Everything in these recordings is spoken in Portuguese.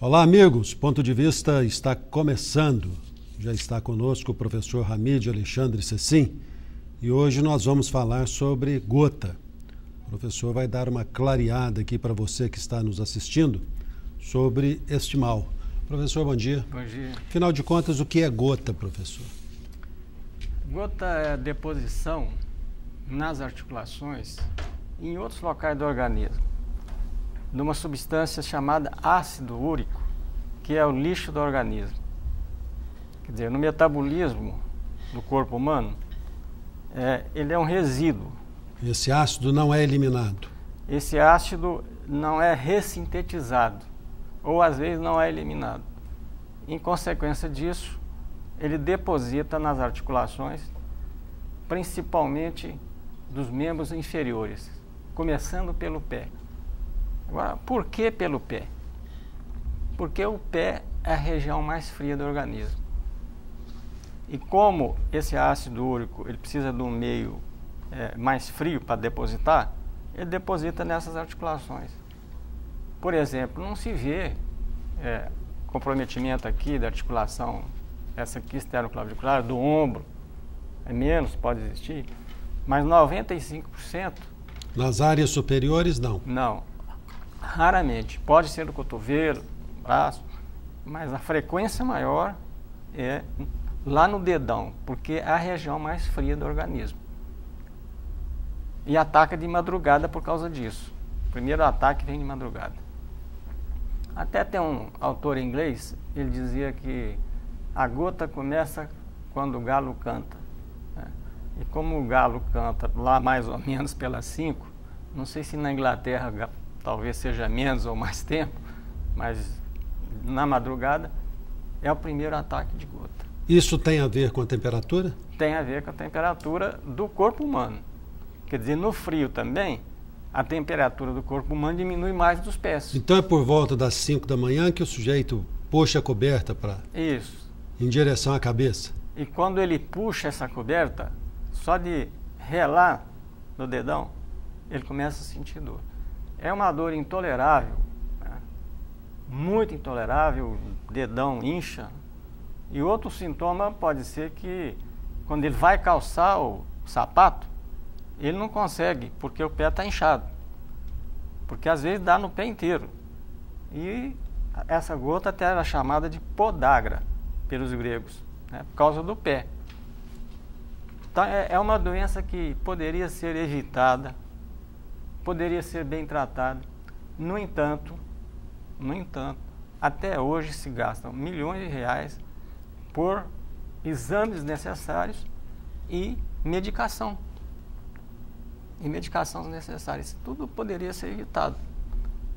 Olá, amigos. Ponto de Vista está começando. Já está conosco o professor Hamid Alexandre Cecim e hoje nós vamos falar sobre gota. O professor vai dar uma clareada aqui para você que está nos assistindo sobre este mal. Professor, bom dia. Bom dia. Afinal de contas, o que é gota, professor? Gota é a deposição nas articulações e em outros locais do organismo de uma substância chamada ácido úrico, que é o lixo do organismo. Quer dizer, no metabolismo do corpo humano, ele é um resíduo. Esse ácido não é eliminado? Esse ácido não é ressintetizado, ou às vezes não é eliminado. Em consequência disso, ele deposita nas articulações, principalmente dos membros inferiores, começando pelo pé. Agora, por que pelo pé? Porque o pé é a região mais fria do organismo. E como esse ácido úrico ele precisa de um meio mais frio para depositar, ele deposita nessas articulações. Por exemplo, não se vê comprometimento aqui da articulação, essa aqui externo-clavicular, do ombro, menos, pode existir, mas 95%... Nas áreas superiores, não? Não. Raramente. Pode ser no cotovelo, braço, mas a frequência maior é lá no dedão, porque é a região mais fria do organismo. E ataca de madrugada por causa disso. O primeiro ataque vem de madrugada. Até tem um autor inglês, ele dizia que a gota começa quando o galo canta. E como o galo canta lá mais ou menos pelas 5, não sei se na Inglaterra talvez seja menos ou mais tempo, mas na madrugada é o primeiro ataque de gota. Isso tem a ver com a temperatura? Tem a ver com a temperatura do corpo humano. Quer dizer, no frio também, a temperatura do corpo humano diminui mais dos pés. Então é por volta das 5 da manhã que o sujeito puxa a coberta em direção à cabeça? E quando ele puxa essa coberta, só de relar no dedão, ele começa a sentir dor. É uma dor intolerável, né? Muito intolerável, o dedão incha. E outro sintoma pode ser que quando ele vai calçar o sapato, ele não consegue, porque o pé está inchado. Porque às vezes dá no pé inteiro. E essa gota até era chamada de podagra pelos gregos, né? Por causa do pé. Então é uma doença que poderia ser evitada, poderia ser bem tratada. No entanto, até hoje se gastam milhões de reais por exames necessários e medicação. E medicações necessárias. Isso tudo poderia ser evitado.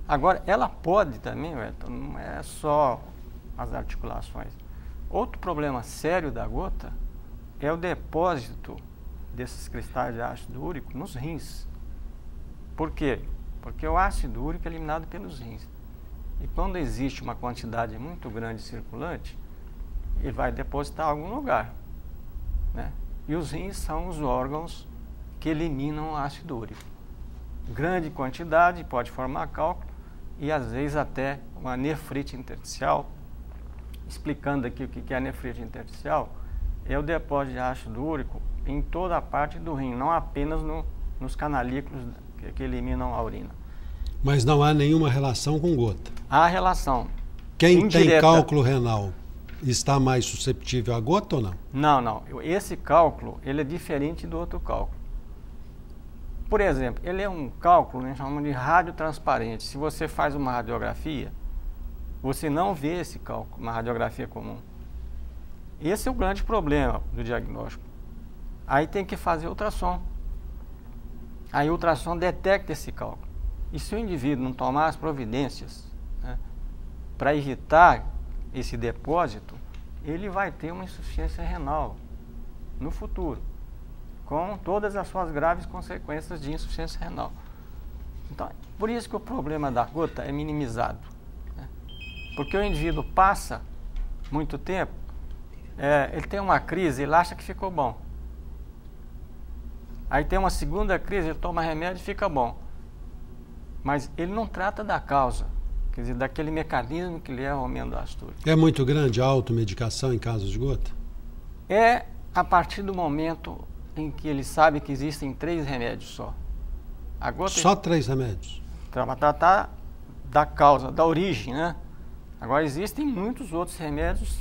Agora, ela pode também, não é só as articulações. Outro problema sério da gota é o depósito desses cristais de ácido úrico nos rins. Por quê? Porque o ácido úrico é eliminado pelos rins. E quando existe uma quantidade muito grande circulante, ele vai depositar em algum lugar, né? E os rins são os órgãos que eliminam o ácido úrico. Grande quantidade pode formar cálculo e às vezes até uma nefrite intersticial. Explicando aqui o que é a nefrite intersticial, é o depósito de ácido úrico em toda a parte do rim, não apenas nos canalículos que eliminam a urina. Mas não há nenhuma relação com gota? Há relação. Quem indireta. Tem cálculo renal está mais susceptível à gota ou não? Não. Esse cálculo ele é diferente do outro cálculo. Por exemplo, ele é um cálculo, né, chamamos de radiotransparente. Se você faz uma radiografia, você não vê esse cálculo, uma radiografia comum. Esse é o grande problema do diagnóstico. Aí tem que fazer ultrassom. Aí o ultrassom detecta esse cálculo. E se o indivíduo não tomar as providências, né, para evitar esse depósito, ele vai ter uma insuficiência renal no futuro, com todas as suas graves consequências de insuficiência renal. Então, por isso que o problema da gota é minimizado, né? Porque o indivíduo passa muito tempo, ele tem uma crise, ele acha que ficou bom. Aí tem uma segunda crise, ele toma remédio e fica bom. Mas ele não trata da causa. quer dizer, daquele mecanismo que leva ao aumento do ácido úrico. É muito grande a automedicação em casos de gota? É a partir do momento em que ele sabe que existem 3 remédios só. A gota Só 3 remédios? para tratar da causa, da origem, né? Agora, existem muitos outros remédios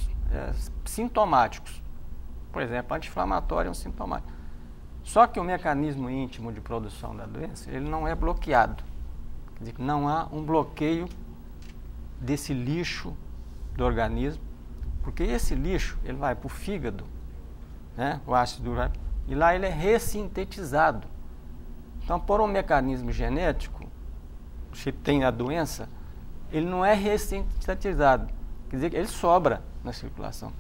sintomáticos. Por exemplo, anti-inflamatório é um sintomático. Só que o mecanismo íntimo de produção da doença, ele não é bloqueado. Quer dizer, não há um bloqueio desse lixo do organismo, porque esse lixo, ele vai para o fígado, né? O ácido úrico, e lá ele é ressintetizado. Então, por um mecanismo genético, se tem a doença, ele não é ressintetizado. Quer dizer, ele sobra na circulação.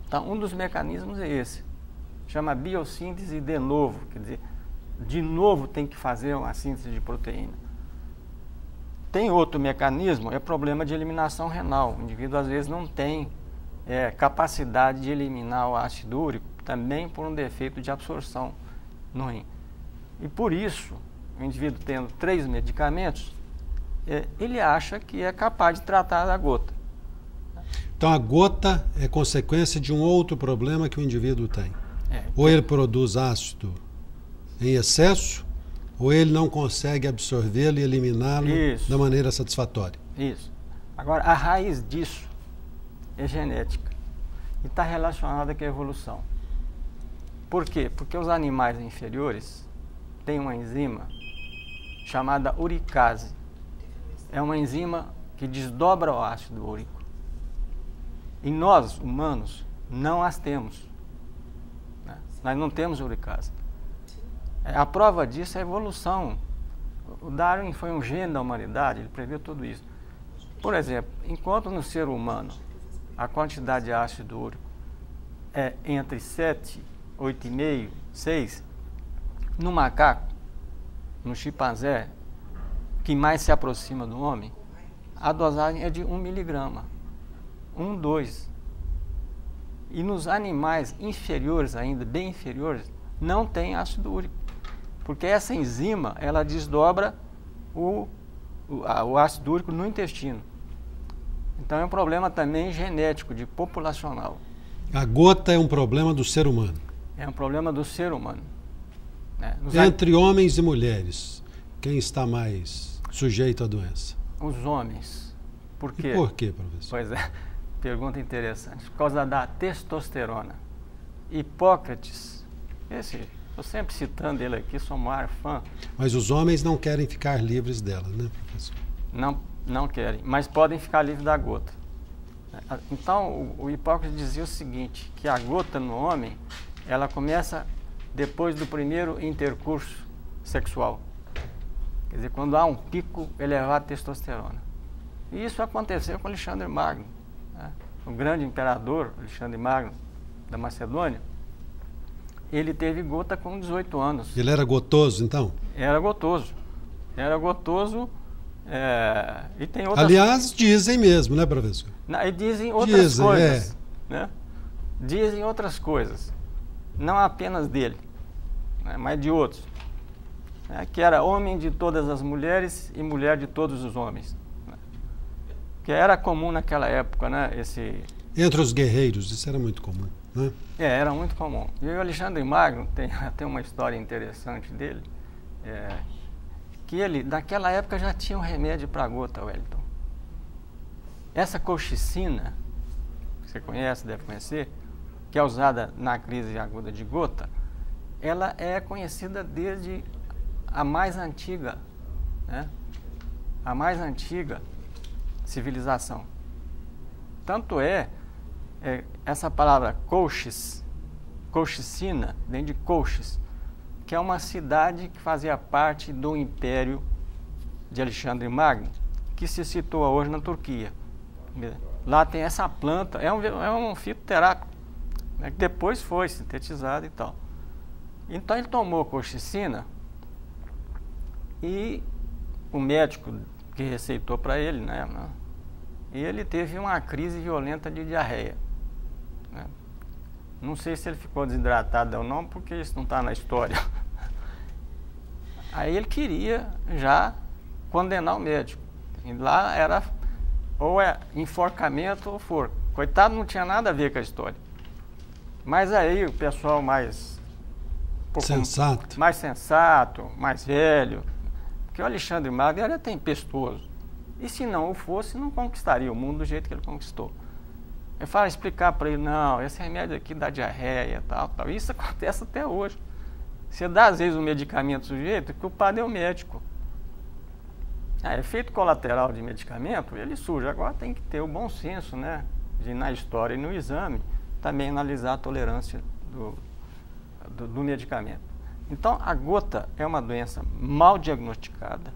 Então, um dos mecanismos é esse. Chama biossíntese de novo. Quer dizer, de novo tem que fazer uma síntese de proteína. Tem outro mecanismo, é problema de eliminação renal. O indivíduo, às vezes, não tem capacidade de eliminar o ácido úrico, também por um defeito de absorção no rim. E por isso, o indivíduo tendo 3 medicamentos, ele acha que é capaz de tratar da gota. Então a gota é consequência de um outro problema que o indivíduo tem. Ou ele produz ácido em excesso, ou ele não consegue absorvê-lo e eliminá-lo da maneira satisfatória. Isso. Agora, a raiz disso é genética e está relacionada com a evolução. Por quê? Porque os animais inferiores têm uma enzima chamada uricase. É uma enzima que desdobra o ácido úrico. E nós, humanos, não as temos. Né? Nós não temos uricase. A prova disso é a evolução. O Darwin foi um gênio da humanidade, ele previu tudo isso. Por exemplo, enquanto no ser humano a quantidade de ácido úrico é entre 7, 8,5, 6, no macaco, no chimpanzé, que mais se aproxima do homem, a dosagem é de 1 miligrama. 1, 2. E nos animais inferiores ainda, bem inferiores, não tem ácido úrico. Porque essa enzima, ela desdobra o ácido úrico no intestino. Então é um problema também genético, de populacional. A gota é um problema do ser humano? É um problema do ser humano. Né? Entre homens e mulheres, quem está mais sujeito à doença? Os homens. Por quê? E por quê, professor? Pois é, pergunta interessante. Por causa da testosterona. Hipócrates, estou sempre citando ele aqui, sou o maior fã. Mas os homens não querem ficar livres dela, né, professor? Não querem, mas podem ficar livres da gota. Então, o Hipócrates dizia o seguinte, que a gota no homem, ela começa depois do primeiro intercurso sexual. Quer dizer, quando há um pico elevado de testosterona. E isso aconteceu com Alexandre Magno, né? O grande imperador Alexandre Magno, da Macedônia. Ele teve gota com 18 anos. Ele era gotoso, então? Era gotoso. Era gotoso, e tem outras... Aliás, dizem mesmo, né, professor? E dizem outras coisas. Né? Dizem outras coisas. Não apenas dele, né, mas de outros. Que era homem de todas as mulheres e mulher de todos os homens. Né? Que era comum naquela época, né? Entre os guerreiros, isso era muito comum. Né? Era muito comum. E o Alexandre Magno tem uma história interessante dele, que ele, naquela época, já tinha um remédio para a gota, Wellington. Essa colchicina, que você conhece, deve conhecer, que é usada na crise aguda de gota, ela é conhecida desde a mais antiga, né? A mais antiga civilização. Tanto essa palavra colchicina, vem de Colchis, que é uma cidade que fazia parte do Império de Alexandre Magno, que se situa hoje na Turquia. Lá tem essa planta, é um fitoterápico, né, que depois foi sintetizado e tal. Então ele tomou colchicina e o médico que receitou para ele, né, ele teve uma crise violenta de diarreia. Né? Não sei se ele ficou desidratado ou não, porque isso não está na história. Aí ele queria já condenar o médico. E lá era ou é enforcamento ou forca. Coitado, não tinha nada a ver com a história. Mas aí o pessoal mais sensato, mais velho, porque o Alexandre Magno era tempestuoso. E se não o fosse, não conquistaria o mundo do jeito que ele conquistou. Eu falo, explicar para ele, não, esse remédio aqui dá diarreia, tal. Isso acontece até hoje. Você dá, às vezes, um medicamento sujeito, que o culpado é o médico. Efeito colateral de medicamento, ele surge. Agora tem que ter o bom senso, né? De, na história e no exame, também analisar a tolerância do medicamento. Então, a gota é uma doença mal diagnosticada,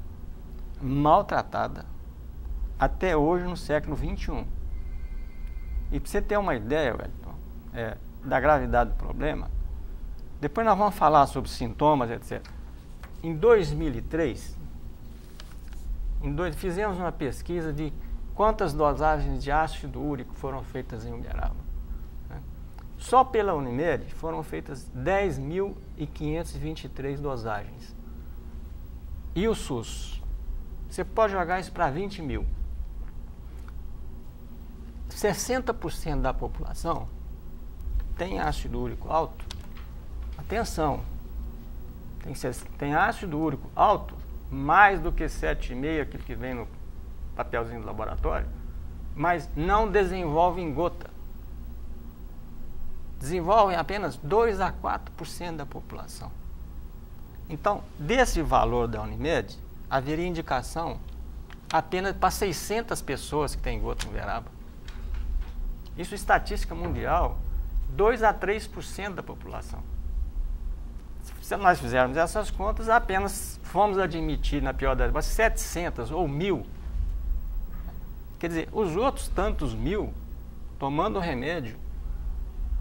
mal tratada, até hoje no século XXI. E para você ter uma ideia, Wellington, da gravidade do problema, depois nós vamos falar sobre sintomas, etc. Em 2003, fizemos uma pesquisa de quantas dosagens de ácido úrico foram feitas em Uberaba. Só pela Unimed foram feitas 10.523 dosagens. E o SUS? Você pode jogar isso para 20 mil. 60% da população tem ácido úrico alto. Atenção, tem ácido úrico alto, mais do que 7,5, aquele que vem no papelzinho do laboratório, mas não desenvolvem gota. Desenvolvem apenas 2 a 4% da população. Então, desse valor da Unimed, haveria indicação apenas para 600 pessoas que têm gota em Uberaba. Isso é estatística mundial, 2 a 3% da população. Se nós fizermos essas contas, apenas fomos admitir, na pior das hipóteses, 700 ou 1.000. Quer dizer, os outros tantos 1.000 tomando remédio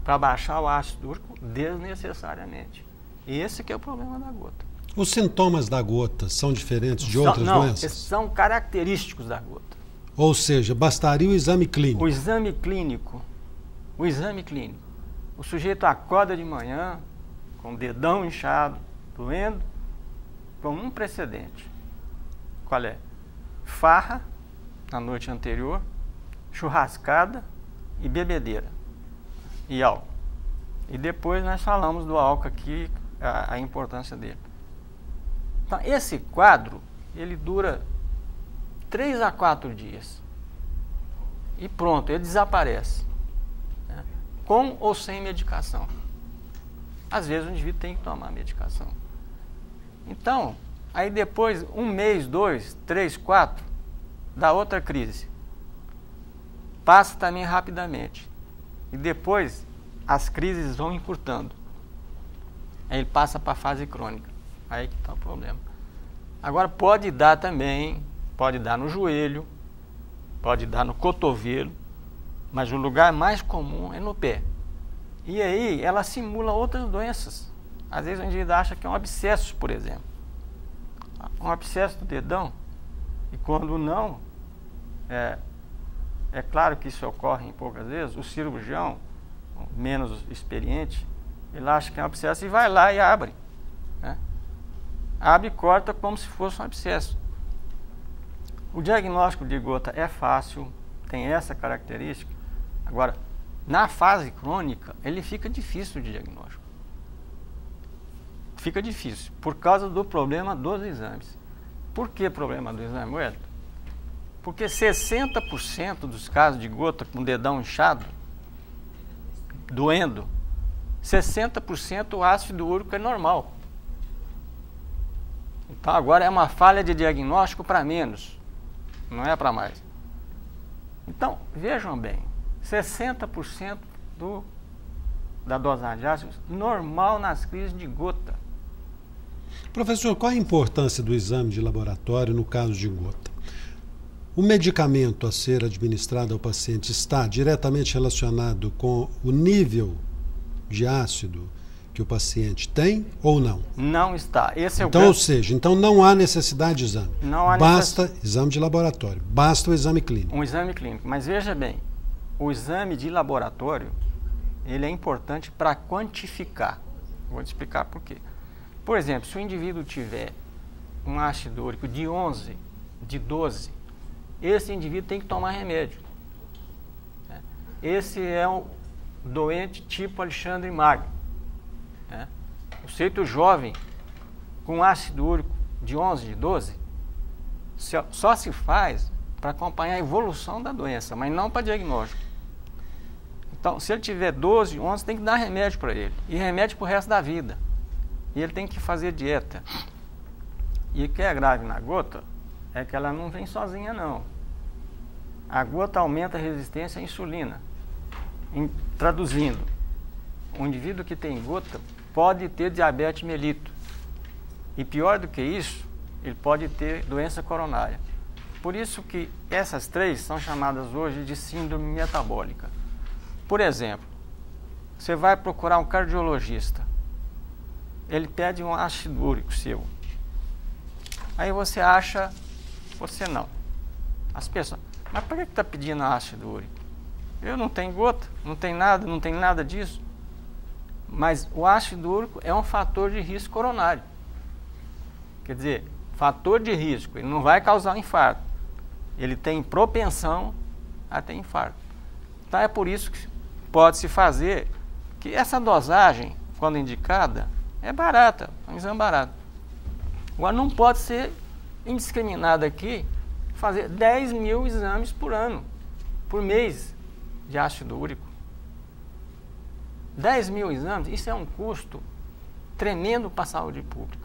para baixar o ácido úrico desnecessariamente. E esse que é o problema da gota. Os sintomas da gota são diferentes de outras doenças? Não, são característicos da gota. Ou seja, bastaria o exame clínico? O exame clínico. O sujeito acorda de manhã com o dedão inchado, doendo, com um precedente. Qual é? Farra na noite anterior, churrascada e bebedeira. E álcool. E depois nós falamos do álcool aqui, a importância dele. Então, esse quadro, ele dura 3 a 4 dias. E pronto, ele desaparece. Né? Com ou sem medicação. Às vezes o indivíduo tem que tomar medicação. Então, aí depois, 1 mês, 2, 3, 4, dá outra crise. Passa também rapidamente. E depois, as crises vão encurtando. Aí ele passa para a fase crônica. Aí que está o problema. Agora, pode dar também, pode dar no joelho, pode dar no cotovelo, mas o lugar mais comum é no pé. E aí, ela simula outras doenças. Às vezes, o indivíduo acha que é um abscesso, por exemplo. Um abscesso do dedão. E quando não, é claro que isso ocorre em poucas vezes, o cirurgião, menos experiente, ele acha que é um abscesso e vai lá e abre. Né? Abre e corta como se fosse um abscesso. O diagnóstico de gota é fácil, tem essa característica. Agora, na fase crônica, ele fica difícil de diagnóstico. Fica difícil, por causa do problema dos exames. Por que problema do exame, Wellington? Porque 60% dos casos de gota com o dedão inchado, doendo, 60% o ácido úrico é normal. Então agora é uma falha de diagnóstico para menos, não é para mais. Então, vejam bem, 60% da dosagem de ácido normal nas crises de gota. Professor, qual a importância do exame de laboratório no caso de gota? O medicamento a ser administrado ao paciente está diretamente relacionado com o nível de ácido que o paciente tem ou não? Não está. Esse é então, ou seja, então não há necessidade de exame. Não há basta exame de laboratório, basta o exame clínico. Um exame clínico. Mas veja bem, o exame de laboratório, ele é importante para quantificar. Vou te explicar por quê. Por exemplo, se o indivíduo tiver um ácido úrico de 11, de 12, esse indivíduo tem que tomar remédio. Esse é um doente tipo Alexandre Magno. O sujeito jovem com ácido úrico de 11, de 12, só se faz para acompanhar a evolução da doença, mas não para diagnóstico. Então, se ele tiver 12, 11, tem que dar remédio para ele. E remédio para o resto da vida. E ele tem que fazer dieta. E o que é grave na gota é que ela não vem sozinha, não. A gota aumenta a resistência à insulina. Traduzindo, o indivíduo que tem gota pode ter diabetes mellitus. E pior do que isso, ele pode ter doença coronária. Por isso que essas três são chamadas hoje de síndrome metabólica. Por exemplo, você vai procurar um cardiologista, ele pede um ácido úrico seu. Aí você acha, você não. As pessoas, mas por que está pedindo ácido úrico? Eu não tenho gota, não tem nada disso. Mas o ácido úrico é um fator de risco coronário. Quer dizer, fator de risco, ele não vai causar infarto. Ele tem propensão a ter infarto. Então é por isso que pode-se fazer que essa dosagem, quando indicada, é barata, é um exame barato. Agora não pode ser indiscriminado aqui fazer 10 mil exames por ano, por mês de ácido úrico. 10 mil exames, isso é um custo tremendo para a saúde pública.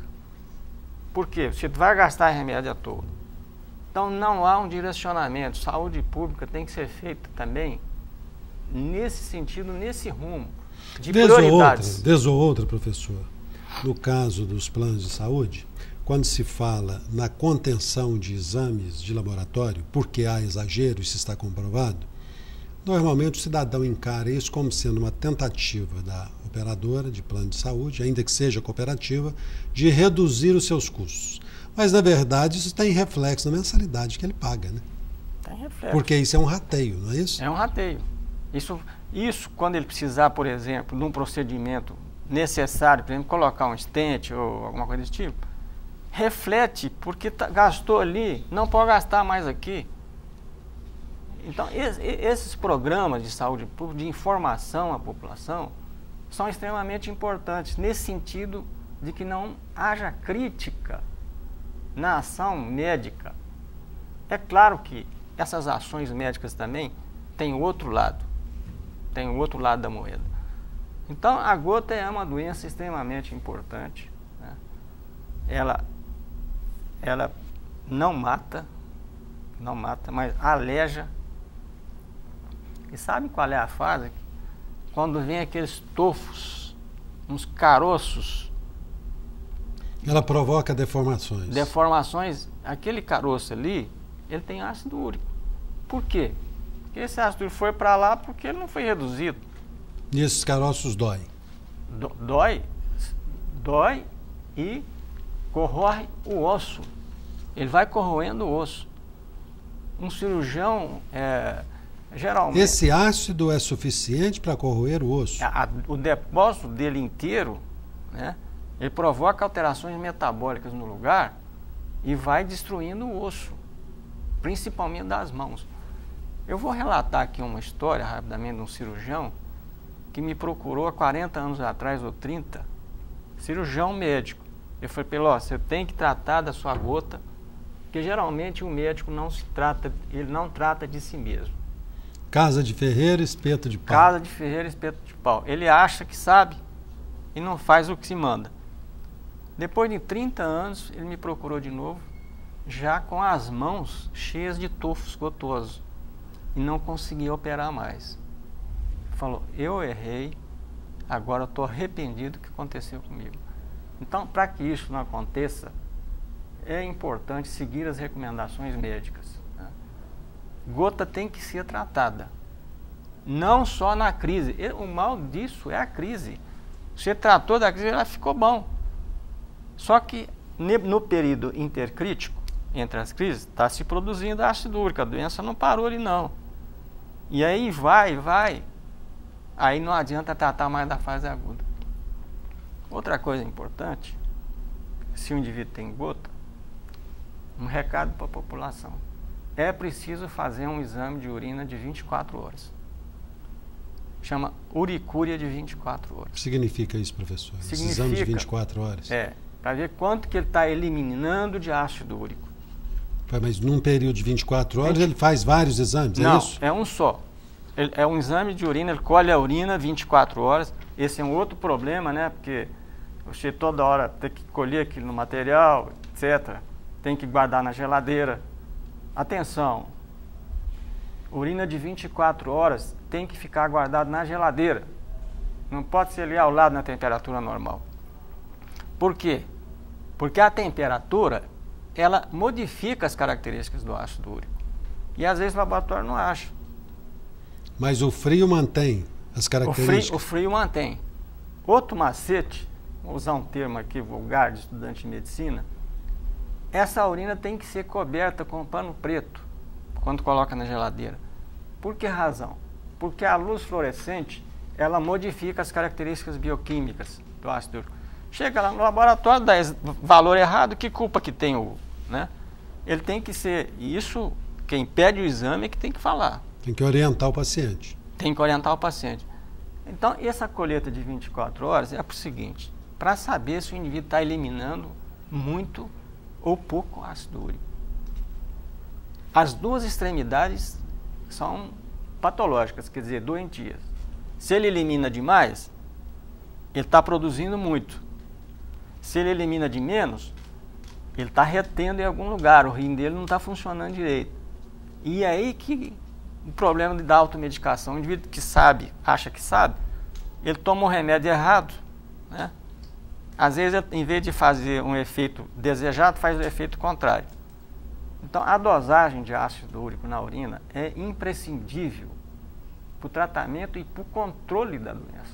Por quê? Você vai gastar remédio à toa. Então não há um direcionamento. Saúde pública tem que ser feita também nesse sentido, nesse rumo de prioridades. Vez ou outra, professor, no caso dos planos de saúde, quando se fala na contenção de exames de laboratório, porque há exagero, isso está comprovado, normalmente o cidadão encara isso como sendo uma tentativa da operadora de plano de saúde, ainda que seja cooperativa, de reduzir os seus custos. Mas, na verdade, isso tem reflexo na mensalidade que ele paga, né? Tem reflexo. Porque isso é um rateio, não é isso? É um rateio. Isso quando ele precisar, por exemplo, de um procedimento necessário, por exemplo, colocar um stent ou alguma coisa desse tipo, reflete, porque gastou ali, não pode gastar mais aqui. Então, esses programas de saúde pública, de informação à população, são extremamente importantes, nesse sentido de que não haja crítica na ação médica. É claro que essas ações médicas também têm o outro lado da moeda. Então, a gota é uma doença extremamente importante, né? Ela não mata, mas aleja. E sabe qual é a fase? Quando vem aqueles tofos, uns caroços. Ela provoca deformações. Deformações, aquele caroço ali, ele tem ácido úrico. Por quê? Porque esse ácido úrico foi para lá porque ele não foi reduzido. E esses caroços doem? Dói e corrói o osso. Ele vai corroendo o osso. Um cirurgião, geralmente... Esse ácido é suficiente para corroer o osso? O depósito dele inteiro, né, ele provoca alterações metabólicas no lugar e vai destruindo o osso, principalmente das mãos. Eu vou relatar aqui uma história, rapidamente, de um cirurgião que me procurou há 40 anos atrás, ou 30, cirurgião médico. Eu falei para ele, você tem que tratar da sua gota, porque geralmente o médico ele não trata de si mesmo. Casa de ferreiro, espeto de pau. Casa de ferreiro, espeto de pau. Ele acha que sabe e não faz o que se manda. Depois de 30 anos, ele me procurou de novo, já com as mãos cheias de tufos gotosos, e não conseguia operar mais. Falou, eu errei, agora estou arrependido do que aconteceu comigo. Então, para que isso não aconteça, é importante seguir as recomendações médicas, né? Gota tem que ser tratada, não só na crise. O mal disso é a crise. Você tratou da crise, ela ficou bom. Só que no período intercrítico, entre as crises, está se produzindo ácido úrico, a doença não parou ali não. E aí vai, aí não adianta tratar mais da fase aguda. Outra coisa importante, se o indivíduo tem gota, um recado para a população. é preciso fazer um exame de urina de 24 horas. Chama uricúria de 24 horas. O que significa isso, professor? Significa, esse exame de 24 horas? Para ver quanto que ele está eliminando de ácido úrico. Mas num período de 24 horas ele faz vários exames, não, é isso? É um só. É um exame de urina, ele colhe a urina 24 horas. Esse é um outro problema, né? Porque você toda hora tem que colher aquilo no material, etc. Tem que guardar na geladeira. Atenção, urina de 24 horas tem que ficar guardado na geladeira. Não pode ser ali ao lado na temperatura normal. Por quê? Porque a temperatura, ela modifica as características do ácido úrico. E às vezes o laboratório não acha. Mas o frio mantém as características? O frio mantém. Outro macete, vou usar um termo aqui vulgar de estudante de medicina, essa urina tem que ser coberta com pano preto quando coloca na geladeira. Por que razão? Porque a luz fluorescente, ela modifica as características bioquímicas do ácido úrico. Chega lá no laboratório, dá valor errado, que culpa que tem o... né? Ele tem que ser... Isso, quem pede o exame é que tem que falar. Tem que orientar o paciente. Tem que orientar o paciente. Então, essa colheita de 24 horas é para o seguinte, para saber se o indivíduo está eliminando muito ou pouco ácido úrico. As duas extremidades são patológicas, quer dizer, doentias. Se ele elimina demais, ele está produzindo muito. Se ele elimina de menos, ele está retendo em algum lugar, o rim dele não está funcionando direito. E é aí que o problema da automedicação, o indivíduo que sabe, acha que sabe, ele toma o remédio errado, né? Às vezes, em vez de fazer um efeito desejado, faz o efeito contrário. Então, a dosagem de ácido úrico na urina é imprescindível para o tratamento e para o controle da doença.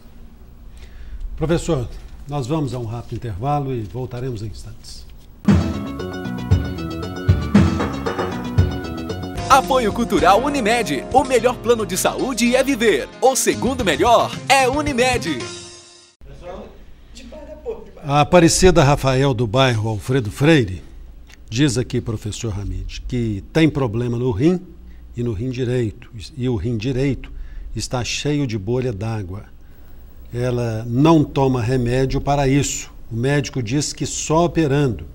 Professor, nós vamos a um rápido intervalo e voltaremos em instantes. Apoio Cultural Unimed. O melhor plano de saúde é viver. O segundo melhor é Unimed. A Aparecida Rafael, do bairro Alfredo Freire, diz aqui, professor Hamid, que tem problema no rim e no rim direito. E o rim direito está cheio de bolha d'água. Ela não toma remédio para isso. O médico diz que só operando.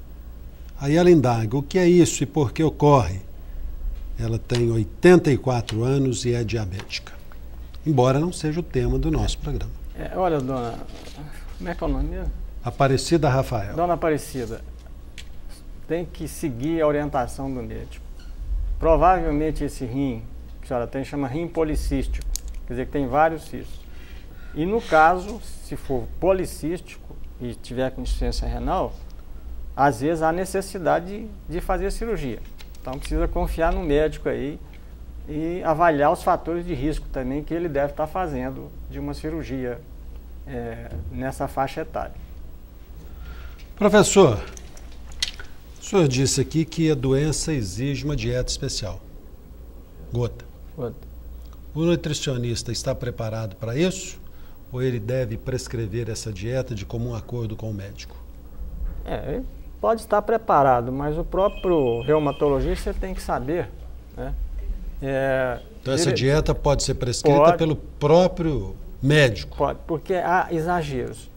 Aí ela indaga, o que é isso e por que ocorre? Ela tem 84 anos e é diabética. Embora não seja o tema do nosso programa. Olha, dona... Como é que é o nome mesmo? Aparecida Rafael. Dona Aparecida, tem que seguir a orientação do médico. Provavelmente esse rim que a senhora tem chama rim policístico, quer dizer que tem vários cistos. E no caso, se for policístico e tiver com insuficiência renal, às vezes há necessidade de fazer cirurgia. Então precisa confiar no médico aí e avaliar os fatores de risco também que ele deve estar fazendo de uma cirurgia nessa faixa etária. Professor, o senhor disse aqui que a doença exige uma dieta especial. Gota. O nutricionista está preparado para isso? Ou ele deve prescrever essa dieta de comum acordo com o médico? Ele pode estar preparado, mas o próprio reumatologista tem que saber, né? Então essa dieta pode ser prescrita pelo próprio médico? Pode, porque há exageros.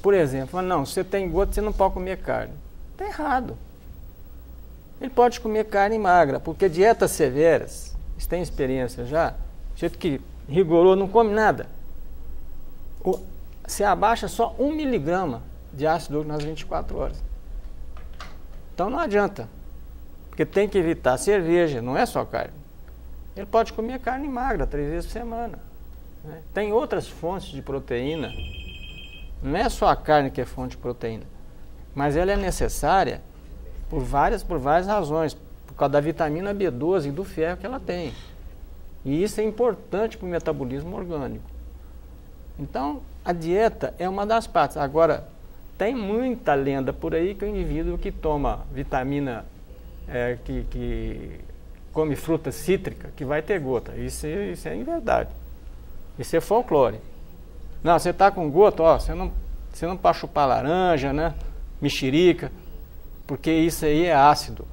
Por exemplo, não, você tem gota, você não pode comer carne. Está errado. Ele pode comer carne magra, porque dietas severas, você tem experiência já, jeito que rigoroso não come nada. Você abaixa só 1 miligrama de ácido úrico nas 24 horas. Então não adianta, porque tem que evitar cerveja, não é só carne. Ele pode comer carne magra 3 vezes por semana, né? Tem outras fontes de proteína, não é só a carne que é fonte de proteína, mas ela é necessária por várias razões, por causa da vitamina B12 e do ferro que ela tem. E isso é importante para o metabolismo orgânico. Então, a dieta é uma das partes. Agora, tem muita lenda por aí que o indivíduo que toma vitamina, que come fruta cítrica, que vai ter gota. Isso é inverdade. Isso é folclore. Não, você está com gota, você não pode chupar laranja, né? Mexerica, porque isso aí é ácido.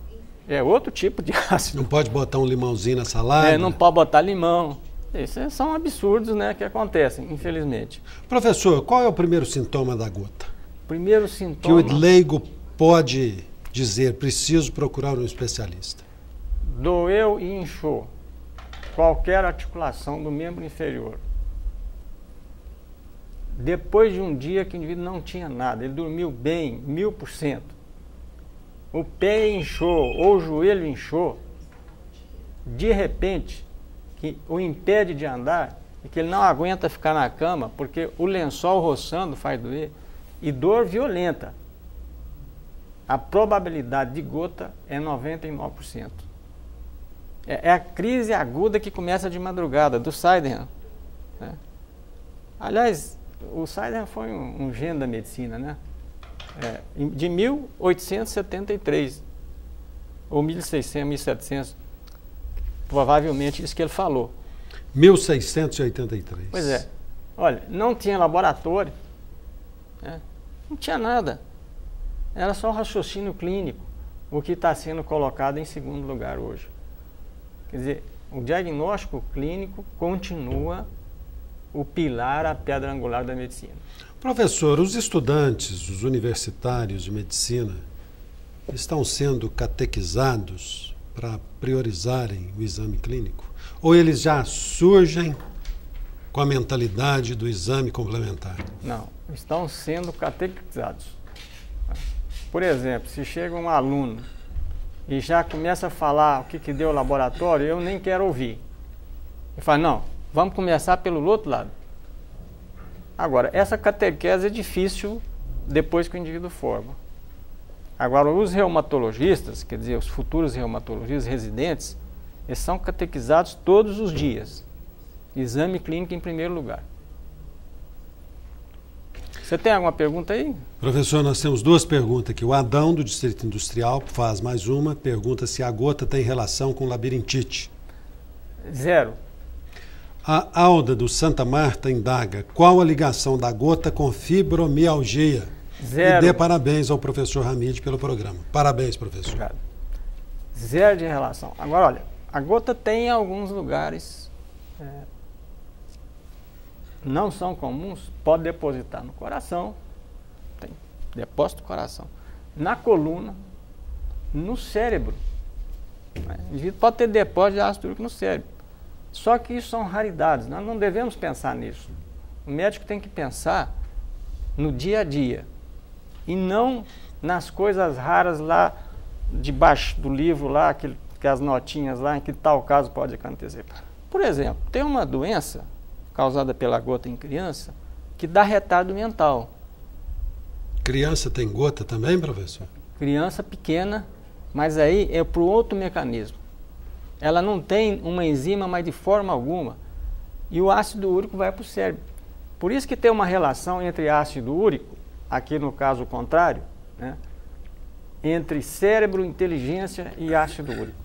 É outro tipo de ácido. Não pode botar um limãozinho na salada? Não pode botar limão. Esses são absurdos, né, que acontecem, infelizmente. Professor, qual é o primeiro sintoma da gota? Primeiro Que sintoma... o leigo pode dizer, preciso procurar um especialista. Doeu e inchou qualquer articulação do membro inferior. Depois de um dia que o indivíduo não tinha nada, ele dormiu bem, 1000%. O pé inchou ou o joelho inchou, de repente, que o impede de andar e que ele não aguenta ficar na cama porque o lençol roçando faz doer, e dor violenta. A probabilidade de gota é 99%. É a crise aguda que começa de madrugada, do Sydenham, né? Aliás, o Sydenham foi um gênio da medicina, né? De 1873, ou 1600, 1700, provavelmente isso que ele falou. 1683. Pois é. Olha, não tinha laboratório, né? Não tinha nada. Era só raciocínio clínico, o que está sendo colocado em segundo lugar hoje. Quer dizer, o diagnóstico clínico continua o pilar, a pedra angular da medicina. Professor, os estudantes, os universitários de medicina, estão sendo catequizados para priorizarem o exame clínico? Ou eles já surgem com a mentalidade do exame complementar? Não, estão sendo catequizados. Por exemplo, se chega um aluno e já começa a falar o que deu o laboratório, eu nem quero ouvir. Ele fala, não, vamos começar pelo outro lado. Agora, essa catequese é difícil depois que o indivíduo forma. Agora, os reumatologistas, quer dizer, os futuros reumatologistas residentes, eles são catequizados todos os dias. Exame clínico em primeiro lugar. Você tem alguma pergunta aí? Professor, nós temos duas perguntas aqui. O Adão, do Distrito Industrial, faz mais uma. Pergunta se a gota tem relação com labirintite. 0. A Alda, do Santa Marta, indaga qual a ligação da gota com fibromialgia. 0. E dê parabéns ao professor Hamid pelo programa. Parabéns, professor. Obrigado. 0 de relação. Agora, olha, a gota tem em alguns lugares, não são comuns, pode depositar no coração, tem depósito no coração, na coluna, no cérebro. O indivíduo pode ter depósito de ácido úrico no cérebro. Só que isso são raridades, nós não devemos pensar nisso. O médico tem que pensar no dia a dia e não nas coisas raras lá debaixo do livro, lá, que as notinhas lá, em que tal caso pode acontecer. Por exemplo, tem uma doença causada pela gota em criança que dá retardo mental. Criança tem gota também, professor? Criança pequena, mas aí é por outro mecanismo. Ela não tem uma enzima, mas de forma alguma. E o ácido úrico vai para o cérebro. Por isso que tem uma relação entre ácido úrico, aqui no caso o contrário, né, entre cérebro, inteligência e ácido úrico.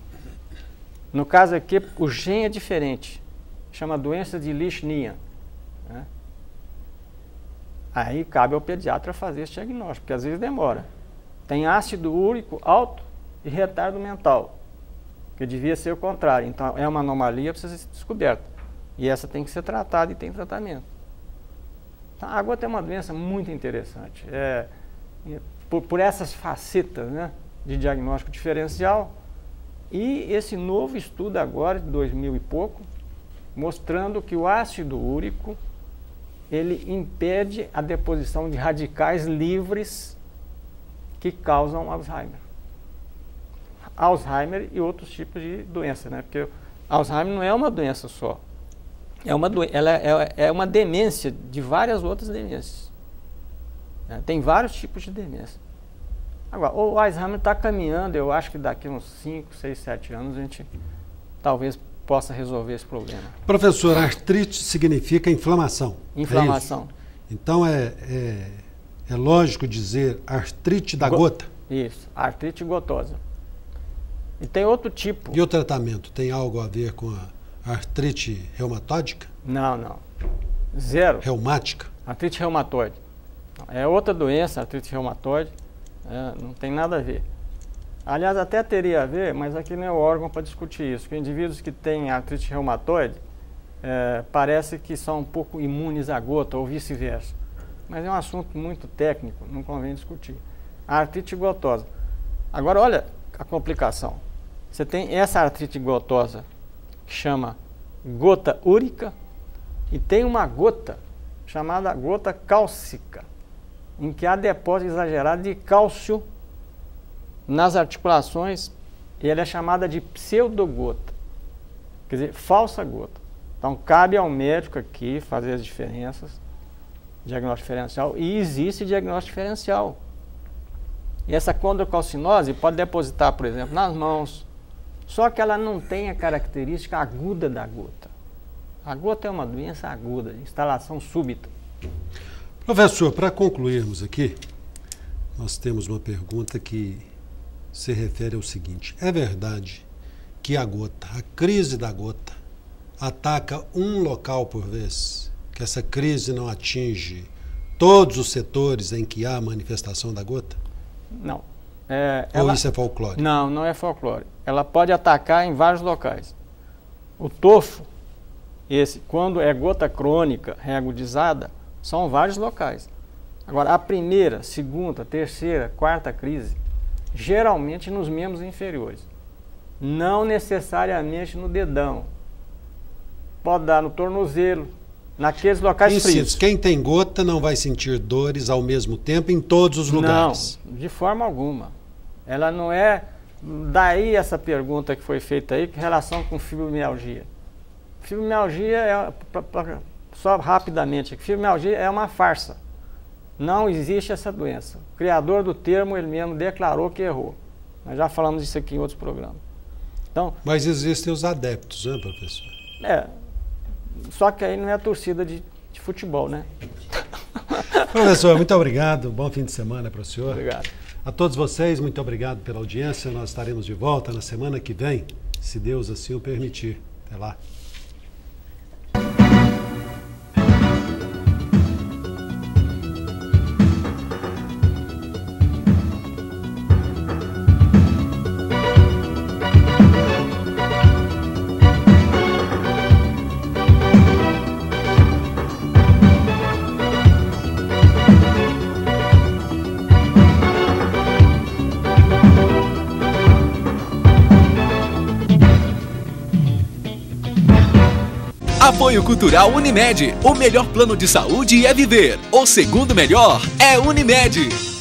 No caso aqui, o gene é diferente. Chama doença de Leishman, né? Aí cabe ao pediatra fazer esse diagnóstico, porque às vezes demora. Tem ácido úrico alto e retardo mental, que devia ser o contrário. Então é uma anomalia, precisa ser descoberta. E essa tem que ser tratada e tem tratamento. Então, a gota é uma doença muito interessante. Por essas facetas, né, de diagnóstico diferencial. E esse novo estudo agora, de 2000 e pouco, mostrando que o ácido úrico ele impede a deposição de radicais livres que causam Alzheimer. Alzheimer e outros tipos de doença, né? Porque Alzheimer não é uma doença só. Ela é uma demência de várias outras demências. Né? Tem vários tipos de demência. Agora, o Alzheimer está caminhando, eu acho que daqui uns 5, 6, 7 anos a gente talvez possa resolver esse problema. Professor, artrite significa inflamação. Inflamação. Então é lógico dizer artrite da gota? Isso, artrite gotosa. E tem outro tipo. E o tratamento tem algo a ver com a artrite reumatódica? Não. 0. Reumática? Artrite reumatoide. É outra doença, artrite reumatoide. Não tem nada a ver. Aliás, até teria a ver, mas aqui não é o órgão para discutir isso. Porque indivíduos que têm artrite reumatoide parece que são um pouco imunes à gota ou vice-versa. Mas é um assunto muito técnico, não convém discutir. A artrite gotosa. Agora, olha a complicação. Você tem essa artrite gotosa que chama gota úrica e tem uma gota chamada gota cálcica, em que há depósito exagerado de cálcio nas articulações, e ela é chamada de pseudogota, quer dizer, falsa gota. Então, cabe ao médico aqui fazer as diferenças, diagnóstico diferencial, e existe diagnóstico diferencial. E essa condrocalcinose pode depositar, por exemplo, nas mãos, só que ela não tem a característica aguda da gota. A gota é uma doença aguda, de instalação súbita. Professor, para concluirmos aqui, nós temos uma pergunta que se refere ao seguinte: é verdade que a gota, a crise da gota, ataca um local por vez? Que essa crise não atinge todos os setores em que há manifestação da gota? Não. Ou isso é folclore? Não, não é folclore. Ela pode atacar em vários locais. O tofo, quando é gota crônica, reagudizada, são vários locais. Agora, a primeira, segunda, terceira, quarta crise, geralmente nos membros inferiores. Não necessariamente no dedão. Pode dar no tornozelo, naqueles locais frios. Quem tem gota não vai sentir dores ao mesmo tempo em todos os lugares? Não, de forma alguma. Ela não é... Daí essa pergunta que foi feita aí, em relação com fibromialgia. Fibromialgia só rapidamente, fibromialgia é uma farsa. Não existe essa doença. O criador do termo, ele mesmo declarou que errou. Nós já falamos disso aqui em outros programas. Então, mas existem os adeptos, né, professor? Só que aí não é a torcida de futebol, né? Professor, muito obrigado. Bom fim de semana para o senhor. Obrigado. A todos vocês, muito obrigado pela audiência. Nós estaremos de volta na semana que vem, se Deus assim o permitir. Até lá. Apoio Cultural Unimed. O melhor plano de saúde é viver. O segundo melhor é Unimed.